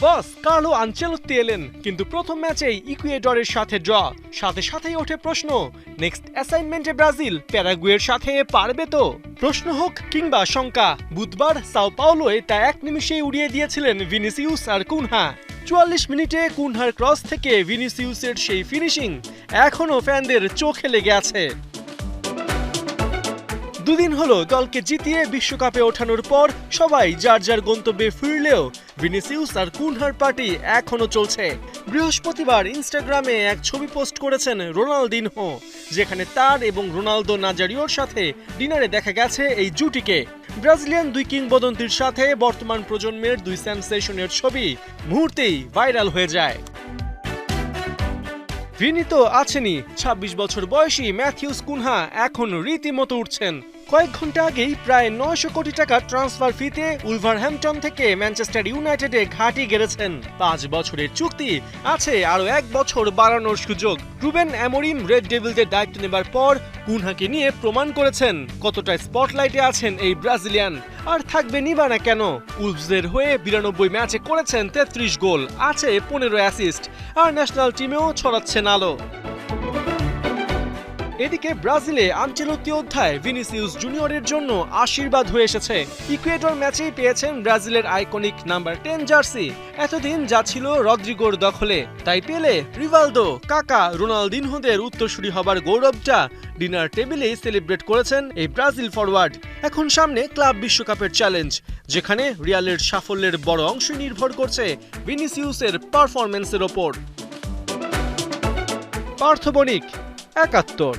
বস Carlo Ancelotti এলেন, কিন্তু প্রথম ম্যাচেই ইকুয়েডরের সাথে ড্র। সাথে সাথেই ওঠে প্রশ্ন, নেক্সট অ্যাসাইনমেন্টে ব্রাজিল প্যারাগুয়ের সাথে পারবে তো? প্রশ্ন হোক কিংবা শঙ্কা, বুধবার সাও পাওলোয় তা এক নিমিষেই উড়িয়ে দিয়েছিলেন ভিনিসিউস আর কুনহা। ৪৪ মিনিটে কুনহার ক্রস থেকে ভিনিসিউসের সেই ফিনিশিং এখনও ফ্যানদের চোখে লেগে আছে। দুদিন হলো দলকে জিতিয়ে বিশ্বকাপে ওঠানোর পর সবাই যার যার গন্তব্যে ফিরলেও ভিনিসিউস আর কুনহার পার্টি এখনো চলছে। বৃহস্পতিবার ইনস্টাগ্রামে এক ছবি পোস্ট করেছেন রোনালদিনহো, যেখানে তার এবং রোনালদো নাজারিওর সাথে ডিনারে দেখা গেছে এই জুটিকে। ব্রাজিলিয়ান দুই কিংবদন্তির সাথে বর্তমান প্রজন্মের দুই সেনসেশনের ছবি মুহূর্তেই ভাইরাল হয়ে যায়। ভিনি তো আছেনই, ২৬ বছর বয়সী ম্যাথিউস কুনহা এখন রীতিমতো উঠছেন। কয়েক ঘন্টা আগেই প্রায় ৯০০ কোটি টাকা ট্রান্সফার ফিতে উলভারহ্যাম্পটন থেকে ম্যানচেস্টার ইউনাইটেডে ঘাঁটি গেড়েছেন। ৫ বছরের চুক্তি, আছে আরও ১ বছর বাড়ানোর সুযোগ। রুবেন অ্যামোরিম রেড ডেভিলদের দায়িত্ব নেবার পর কুনহাকে নিয়ে প্রমাণ করেছেন কতটা স্পটলাইটে আছেন এই ব্রাজিলিয়ান। আর থাকবে নিবা না কেন? উলভসদের হয়ে ৯২ ম্যাচে করেছেন ৩৩ গোল, আছে ১৫ অ্যাসিস্ট, আর ন্যাশনাল টিমেও ছড়াচ্ছেন আলো। এদিকে ব্রাজিলে আনচেলত্তি অধ্যায় ভিনিসিউস জুনিয়রের জন্য আশীর্বাদ হয়ে এসেছে। ইকুয়েডর ম্যাচেই পেয়েছেন ব্রাজিলের আইকনিক নাম্বার ১০ জার্সি। এতদিন যা ছিল রদ্রিগোর দখলে, তাই পেলে রিভালদো, কাকা, রোনালদিনহোদের উত্তরসূরি হবার গৌরবটা ডিনার টেবিলেই সেলিব্রেট করেছেন এই ব্রাজিল ফরওয়ার্ড। এখন সামনে ক্লাব বিশ্বকাপের চ্যালেঞ্জ, যেখানে রিয়ালের সাফল্যের বড় অংশই নির্ভর করছে ভিনিসিউসের পারফরম্যান্সের ওপর। পার্থ বণিক, ৭১।